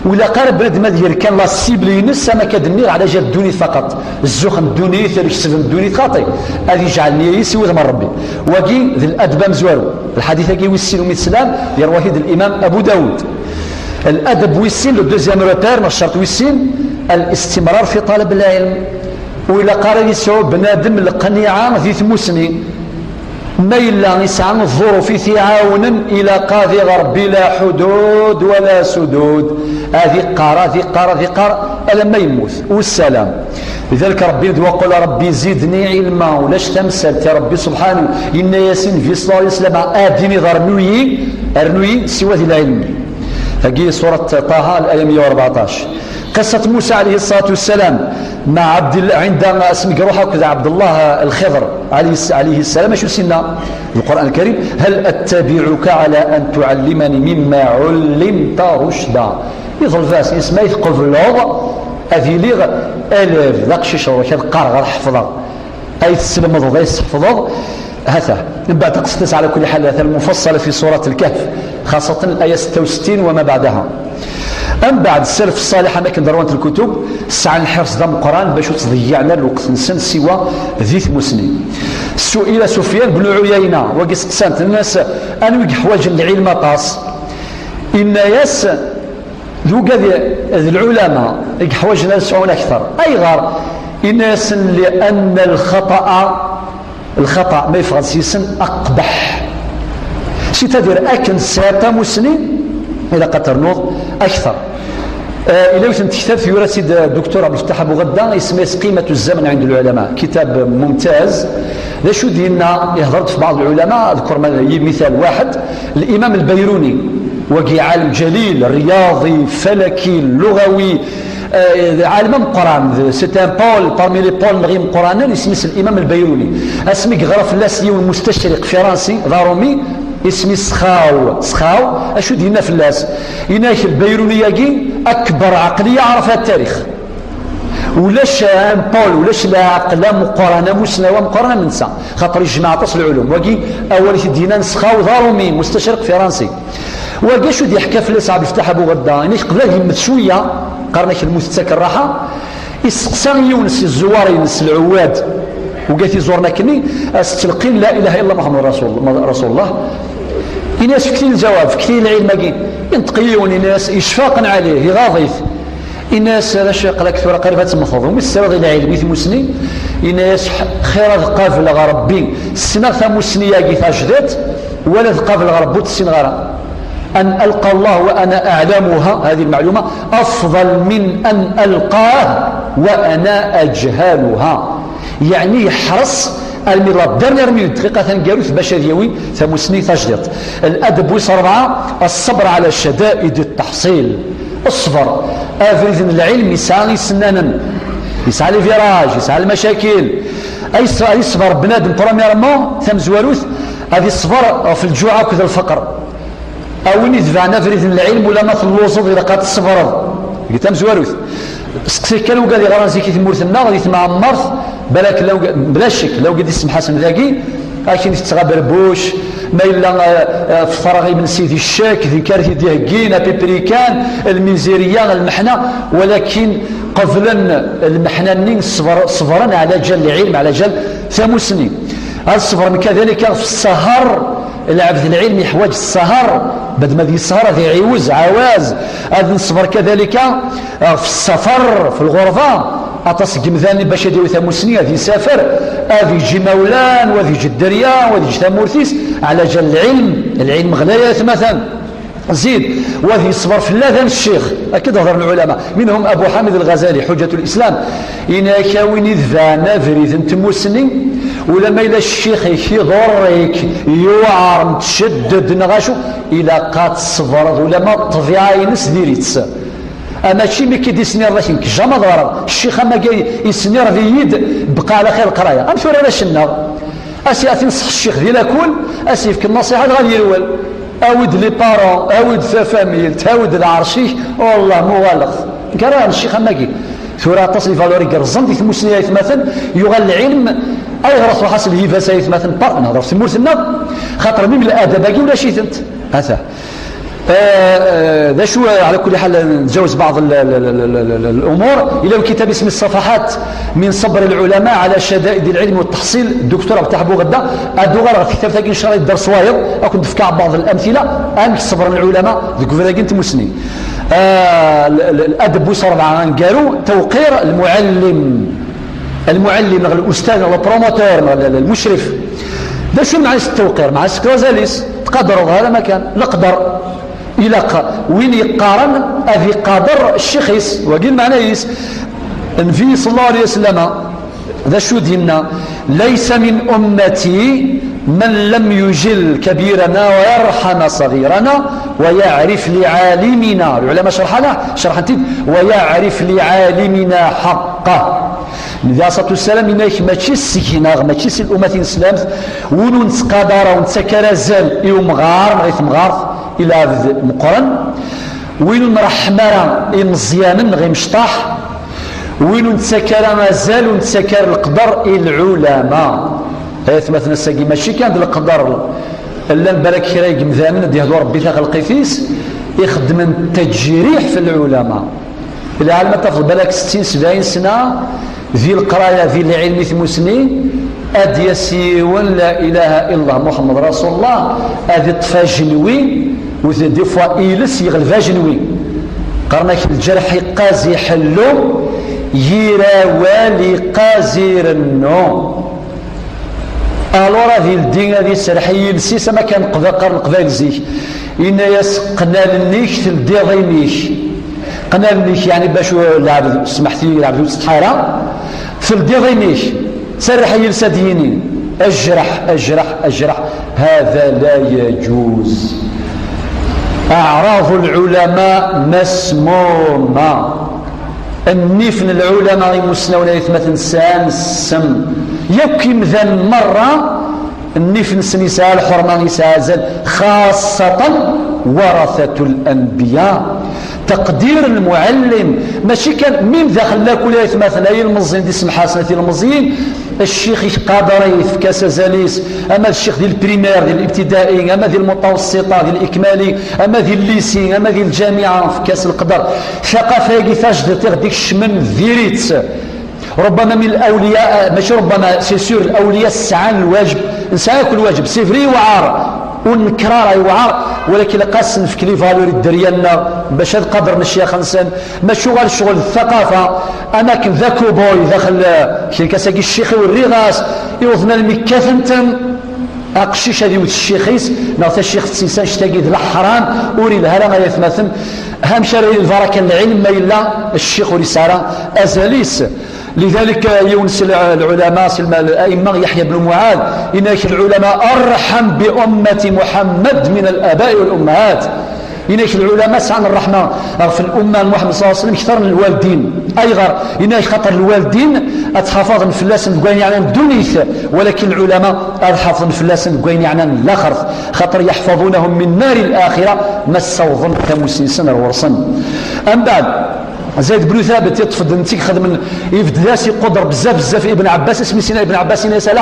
Speaker 1: ولا قارب بنادم هذا كان لا سيبل ينس ما كدني على جال الدنيا فقط الزخم الدنيا ثاني يكسب الدنيا خاطئ هذه يجعلني يسوي ذم ربي وكي ذي الأدب مزوارو الحديث كي ويسين من السلام يرويه الإمام أبو داود الأدب ويسين لو دوزيام روبير الشرط ويسين الاستمرار في طلب العلم وإلا قارن يسعو بنادم القنيعة ذي ثمسني ما إلا يسعى الظروف تعاونا إلى قاضي غرب لا حدود ولا سدود هذه قارة ألا ما يموت والسلام لذلك ربي وقال ربي زدني علما ولاش تمثلت يا ربي سبحانه إن ياسين في صلى الله عليه وسلم آدني ذرنوي سوى ذي العلم هذه سورة طه الآية 114 قصة موسى عليه الصلاة والسلام مع عبد الله عندما اسمك روحه كذا عبد الله الخضر عليه السلام شو سنة القرآن الكريم هل أتبعك على أن تعلمني مما علمت رشدا يظل فاس اسمه يثقف اللغة هذه لغة ألف ذاك شيشة وكذا قارغ حفظه أي تسلم ضغي حفظه هذا من بعد قصة على كل حال هذا المفصلة في سورة الكهف خاصة الآية 66 وما بعدها أم بعد السلف الصالح ما كان دروانة الكتب سعى الحرص ضم القرآن باش تضيعنا الوقت نسن سوى ذي ثمسني سئل سفيان بن عيينة وقس قسانت الناس أنا وقع حواج العلم طاس إن ياس ذو ذي العلماء وقع حواج نسعون أكثر أي غار إن ياس لأن الخطأ ما يفعل سيسن أقبح سيتدير أكن ساتا مسنين إلى قطر نوض أكثر إلا وثنت كتاب في سيد الدكتور عبد الفتاح أبو غدا اسمه قيمة الزمن عند العلماء، كتاب ممتاز. لا شو ديالنا هضرت في بعض العلماء، أذكر مثال واحد، الإمام البيروني وقي عالم جليل رياضي فلكي لغوي، عالم القرآن، سي ان بول بارمي لي بول نغيم القرآن، اسمه الإمام البيروني. اسمي غرف لاسي والمستشرق فرنسي ضارومي اسمي سخاو اشو دينا في اللاس إناك البيروني ياكي أكبر عقلية عرفها التاريخ، ولاش ان بول ولاش لا عقله مقارنه مسنوه مقارنه منسى، خاطر يجمع تصل العلوم وكي اول دينا نسخاو ضارومي مستشرق فرنسي. وكا شو دي حكى في عبد الفتاح ابو غدا يعني قبل يمت شويه قرنك المستك الراحه يسقسى يونس الزواري ينس العواد وقالت زورنا كني استلقين لا اله الا محمد رسول الله. الناس كثير الجواب كثير العلم كي ينتقيون الناس اشفاقا عليه يغاضيث الناس لاش قال كثر قريبات المفروض مستوى العلم في مسني الناس خير قافل غربي السنه ثمسنيه كي تجدت ولا قافل غربوت السن غرا أن ألقى الله وأنا أعلمها، هذه المعلومة أفضل من أن ألقاه وأنا أجهلها. يعني يحرص المراد درنر من دقيقة ثنقالوث بشريوي ثمسني تجدت. الأدب وصرعة الصبر على شدائد التحصيل، الصبر أفريد العلم يسعى سنانا يسعى الفراج يسعى المشاكل أي صبر بنادم بروميرمون ثم زواروث هذه الصبر في الجوع وكذا الفقر أو ندفعنا فريد العلم ولا ما في اللوصد إذا قد الصبر قلت مزواروث سقسي كانوا قال لي غرانزي كي تمورثنا غادي تمعمرث بالك لو بلا شك لو قد اسم حسن ذاكي اكين تتغابر بوش ما الا في فراغي من سيدي الشاك ذي كارثي ديهكينا بيبريكان الميزيريان المحنه، ولكن قبل المحنانين صبرا على جل العلم على جل ثمسني. هذا الصبر كذلك في السهر، العبد العلم يحوج السهر بعد ما ذي السهر ذي عوز عواز. هذا الصبر كذلك في السفر في الغرفه أتصق مثلا باش يديروا ثمسنية ذي سافر هذه يجي مولان وذي يجي الدريا وذي يجي ثمورثيس على جل العلم غلايات مثلا زيد وذي يصبر في اللذان الشيخ أكيد هضر العلماء منهم أبو حامد الغزالي حجة الإسلام إنك وين ذانا فريد تمسني ولما إلى الشيخ يضرك يوعر متشدد نغاشو إلى قات الصبر ولما الطبيعة ينس ديريتس اما شي مي كيدي سنير لكن كجا ضرر الشيخ اما جاي يسنير في يد بقى على خير القرايه امثل على شنا اسي تنصح الشيخ ديال كل اسي في النصيحه غادي يرول اود لي بارون اود فاميل تاود العرشي والله مغالط كرا الشيخ اما جاي ثورة تصل فالوري قرزن ديك المسنيات مثلا يغال العلم اي غرس وحاصل هي فسايت مثلا بارك نهضر في مرسلنا خاطر من الادب باقي ولا شي ثنت هذا ذا شو على كل حال نتجاوز بعض الامور. الى الكتاب اسم الصفحات من صبر العلماء على شدائد العلم والتحصيل الدكتور عبد الفتاح غدا ادوغا الكتاب تاعي ان شاء الله الدرس وايض اكون تفكع بعض الامثله ان صبر العلماء ذوك فراكين تمسني الادب وصار عن قالوا توقير المعلم الاستاذ البروموتور المشرف. ذا شو معنى التوقير مع سكرازاليس تقدروا هذا مكان نقدر الى وين يقارن اذي قادر الشخص وقيل معناه النبي صلى الله عليه وسلم ذا شو دينا ليس من امتي من لم يجل كبيرنا ويرحم صغيرنا ويعرف لعالمنا. العلماء شرحنا ويعرف لعالمنا حقه. النبي عليه الصلاه والسلام إنك ماشي السكينه ماشي الامه الاسلام ونو نتقادر ونتسكر زال يوم غار غيث مغار الى مقرن وين نرحمرا مزيانا غير مشطاح وين نتسكر مازال ونتسكر القدر العلماء هيث مثلا الساقي ماشي كان القدر الا بالك كرايق مثامن دي هذو ربي ثاق القيفيس يخدم التجريح في العلماء. العلم تفضل بالك 60 70 سنه ذي القرايه ذي العلم ثمسني اد يسيون لا اله الا الله محمد رسول الله ادي طفاجنوي وذي دي فوا إيلس يغلفا جنوي قرناك الجرح قازي حلو يرا والي قازير النوم الورا ذي الدين هذه السرحي السيسه ما كان قرن قبال زيك إن يسقنا للنيش تلدي ضينيش قنا ليك يعني باش العبد سمحتي العبد الصحارى في الديضينيش سرح يلسى ديني أجرح هذا لا يجوز. أعراض العلماء مسمومة. النفن العلماء مسنون يثمة إنسان السم يبكي مذن مرة النفن سنساء الحرمة نساء خاصة ورثة الأنبياء. تقدير المعلم ماشي كان من داخل لا كل مثلا المزين دي اسم حسنة المزين الشيخ قادري في كاس زاليس، اما الشيخ ديال البريمير ديال الابتدائي، اما ديال المتوسطه ديال الاكمالي، اما ديال الليسي، اما ديال الجامعه في كاس القدر. ثقافه كيفاش درتي غديك الشمن فيريت. ربما من الاولياء ماشي ربما سي سور الاولياء السعان الواجب نسعى كل واجب سي فري وعار والنكرار يوعر، ولكن قاس نفك لي فالوري ديالنا باش هذا قدر من الشيخ انسان ماشي غير شغل الثقافه. انا كن ذاك بوي داخل كي كاساكي الشيخ والرغاس يوضنا المكافنتم اقشيش هذه الشيخيس نعطي الشيخ السيسان اشتاقي الحرام اوري لها لا يثمثم هام شرعي البركه العلم ما الا الشيخ ورساله ازاليس. لذلك يونس العلماء الائمه يحيى بن معاذ انك العلماء ارحم بامه محمد من الاباء والامهات. إنك العلماء سعن الرحمة في الأمة محمد صلى الله عليه وسلم كثر من الوالدين أيغر إنك خطر الوالدين أتحفظ فلاسن بقين يعني الدنيث، ولكن العلماء أتحفظ فلاسن بقين يعني الآخر خطر يحفظونهم من نار الآخرة ما السوظن كمسيسن الورسن. أم بعد زيد بن ثابت يطفد نتيك خدم يفدلاسي قدر بزاف ابن عباس اسمي سينا ابن عباس ينسى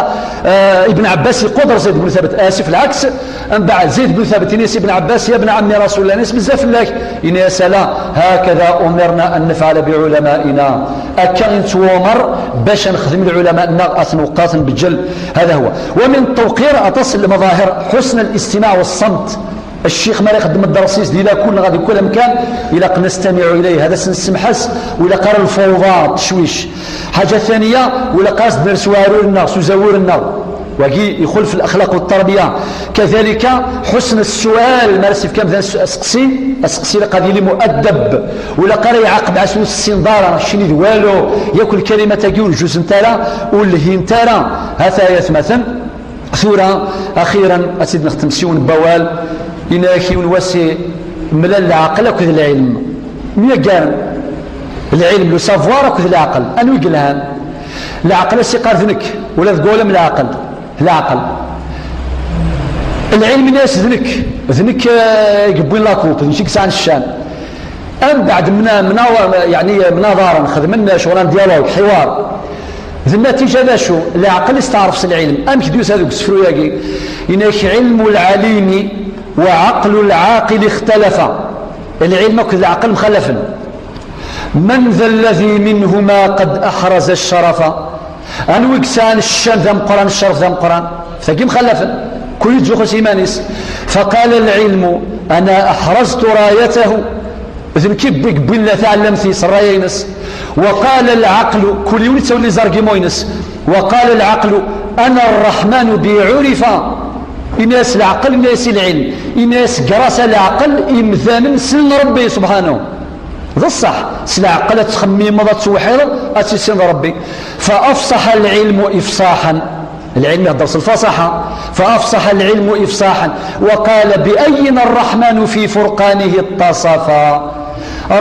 Speaker 1: ابن عباس قدر زيد بن ثابت اسف العكس. من بعد زيد بن ثابت ينسى ابن عباس يا ابن عمي رسول الله ناس بزاف لك ينسى هكذا امرنا ان نفعل بعلمائنا اكا نتوامر باش نخدم العلماء اثنوقات بالجل. هذا هو. ومن توقير اتصل لمظاهر حسن الاستماع والصمت. الشيخ ما يخدم الدراسيس ديلا كل غادي كل مكان الى نستمع اليه هذا سنسمحس ولا قرا الفوضى التشويش. حاجه ثانيه ولا قاصد نرسوارو الناس وزور النار وكي يدخل في الاخلاق والتربيه. كذلك حسن السؤال ما رسف كم اسقسي قضيه لي مؤدب ولا قرا يعاقب عسو السنداره شني والو ياكل كلمه تقول جوج نتالا والهي نتالا هذا يثمثن. ثورة اخيرا اسيد نختم سيون بوال إناكي ونواسي ملال العقل أكد العلم مية قارن العلم لو سافوار أكد العقل أنو يقلها العقل سيقار ذنك ولا تقول من العقل العلم ناس ذنك يقبون لاكوب نشيك سعن الشان. أم بعد مناظرا خدمنا شغلان ديالوج حوار النتيجة لا شو العقل استعرف العلم أم كدوس هذوك سفرو ياقي إناك علم العليم وعقل العاقل اختلفا. العلم وكذا العقل مخلفا. من ذا الذي منهما قد أحرز الشرف أنو يكسان الشان ذا مقران الشرف ذا مقران فكي مخلفا كل يتجوخ سيمانيس. فقال العلم أنا أحرزت رايته إذن كيف بالله تعلمتي سرايينس. وقال العقل كل يولي تولي زارقي موينس. وقال العقل أنا الرحمن بعرفا. الناس العقل الناس العلم الناس قراس العقل إمثالا سن ربي سبحانه ذا الصح العقل تخمي مضى توحير أتسن ربي. فأفصح العلم إفصاحا العلم يهدرس الفصحة فأفصح العلم إفصاحا. وقال بأين الرحمن في فرقانه اتصفا.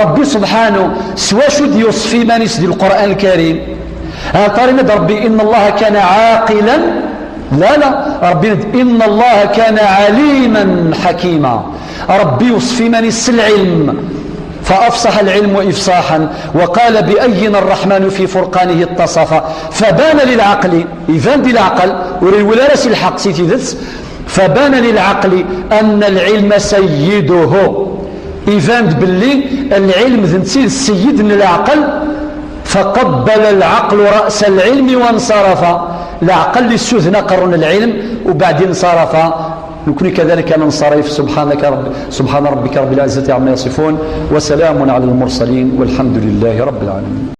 Speaker 1: ربي سبحانه سوا شد يوصفي ما نسدي القرآن الكريم قارن ربي إن الله كان عاقلا لا ربي إن الله كان عليما حكيما. ربي يوصفي من العلم فأفصح العلم إفصاحا. وقال بأين الرحمن في فرقانه اتصف. فبان للعقل إذن دي العقل ولا رسي الحق سيتي فبان للعقل أن العلم سيده. إذن باللي العلم ذنتي السيد من العقل. فقبل العقل رأس العلم وانصرف. العقل السذن قرن العلم وبعدين انصرف. نكون كذلك ننصرف. سبحان ربك رب العزة عما يصفون وسلام على المرسلين والحمد لله رب العالمين.